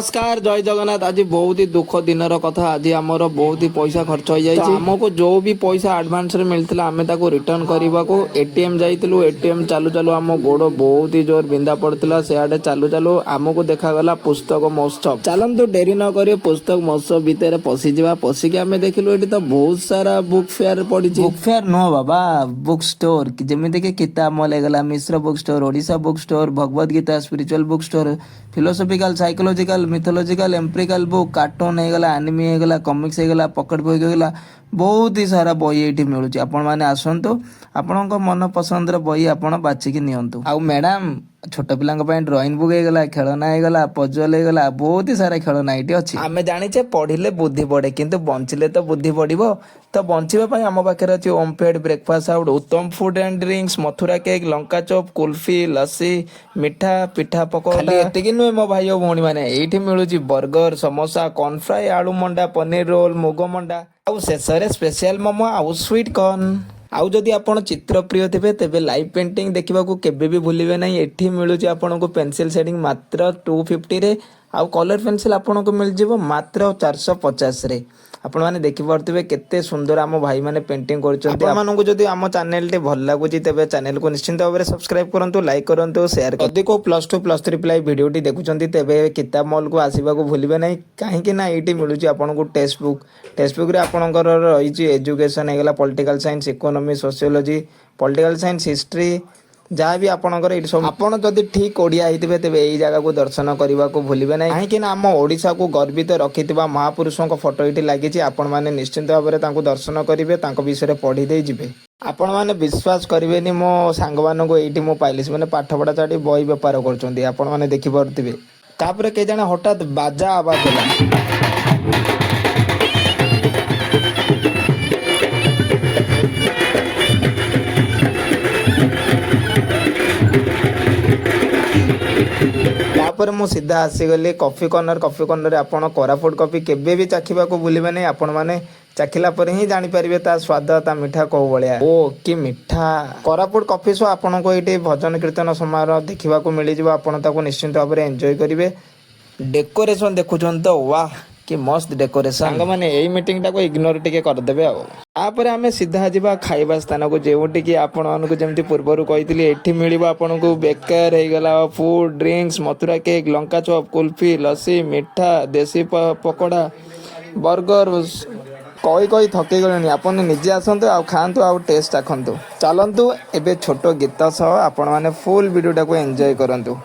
नमस्कार जय जगन्नाथ। आज बहुत ही दुख दिन कथा। आज आमर बहुत ही पैसा खर्च हो जाए। आमको जो भी पैसा एडवांस रे मिलता आम रिटर्न करने को एटीएम जाइलु। एटीएम चालू चालू आम गोड़ बहुत ही जोर बिंदा पड़ता। सियाडे चालू चालू आमको देखागला पुस्तक महोत्सव। चलतु डेरी न कर पुस्तक महोत्सव भितर पशिजा। पशिकी आम देखिलु ये तो बहुत सारा बुक फेयर पड़ी। बुक फेयर नुह बाबा, बुक स्टोर जमीती कि किताब मल होगा, Mishra book store, Odisha book store, Bhagavad Gita, spiritual book store, philosophical, psychological, mythological, empirical book, cartoon होगा, एनिमी होगा, कॉमिक्स होगा, पॉकेट बुक होगा, बहुत ही सारा बही ये मिलूँ। आपण मैंने आसतु, आपण मन पसंद बही आप बाचिकी नियंतु। आउ मैडम छोट पिला ड्रॉइंग बुक होगा, खेलना होगा, पजल होगा, बहुत ही सारा खेलना ये अच्छी। आम जाचे पढ़ले बुद्धि बढ़े, किंतु बंचिले तो बुद्धि बढ़। तो बचापी आम पाखे अच्छे Omfed breakfast out, Uttam food and drinks, Mathura cake, लंका चॉप, कुल्फी, लस्सी, मिठा, पिठा पकोड़ा। एतिक नुहे मो भाई और भौणी मैंने ये मिलूँ बर्गर, समोसा, कॉर्न फ्राई, आलू मंडा, पनीर रोल, मुग मंडा, आउ शेष स्पेशल मोमो, आउ स्वीट कॉर्न। आउ जदि आपण चित्र प्रिय थे तेबे लाइव पेंटिंग देखा केबे भी भूलिबे नहीं। एठी मिलूँ आपन को पेंसिल शेडिंग मात्र 250 रे, आउ कलर पेंसिल आपन को मिल जिवो मात्र 450 रे। आपण माने देखि पारथिबे केते सुंदर आम भाई माने पेंटिंग करछन्ते। आपण मानकु जदि आम चैनल टे भल लागुची तेबे चैनल को निश्चिंत भाव में सब्सक्राइब करंतु, लाइक करंतु, शेयर करंतु। जदि को +2 +3 पिलाई वीडियो टी देखुछन्ती तेबे किताब मॉल को आसीबा को भूलिबे नहीं। काहे कि ना एटी मिलूची आपन को टेक्स्ट बुक रे आपनकर रहिची एजुकेशन हेगला, political science, economy, sociology, political science, history, जहाँ भी आपणकर ये सब आपड़ जदि ठीक ओडिया होते तेज यही जगह को दर्शन करने को भूलिबे नहीं। कहीं आम ओडिशा को गर्वित रखिथिबा महापुरुषों फोटो ये लगी। आपण मैंने निश्चिंत भाव में दर्शन करेंगे, विषय पढ़ी दे जिवे। आपण मैंने विश्वास करेंगे मो सांग मान को ये पाइली मैंने पाठपढ़ा छाड़ी बही बेपार कर देखिपे। तापर के जाने हठात बाजा आवाज होला। तापर मु सीधा आसीगली कॉफी कॉर्नर आपन कोरापुट कॉफी केबे भी चाखिबा को भूलिबे नहीं। आपण माने चाखिला पर ही जानी पारिबे ता स्वाद ता मिठा को बलिया। ओ कि मिठा। कोरापुट कॉफी सो आपन को एटी भजन कीर्तन समारोह देखिबा को मिली जिवो। आपण ताको निश्चिंत भाव में एंजॉय करिवे। डेकोरेशन देखुछन तो वाह कि मस्त डेकोरेशन। सांग माने एई मीटिंग टा को इग्नोर टिके कर देबे। आ तापर आमे सीधा जिबा खाइबा स्थान को, जेउटी कि आपण मानको जेमति पूर्वरु कहितली एठी मिलिबो आपण को बेकर हे गला फूड ड्रिंक्स, मथुरा केक, लंका चॉप, कुल्फी, लस्सी, मिठा, देसी पकोड़ा, बर्गर। कही थके गले। आपन निजे आसतु आ खातु आ टेस्ट आखतु। चलतु एबे छोट गीत सह आपण माने फुल वीडियो टा को एंजॉय करंतु।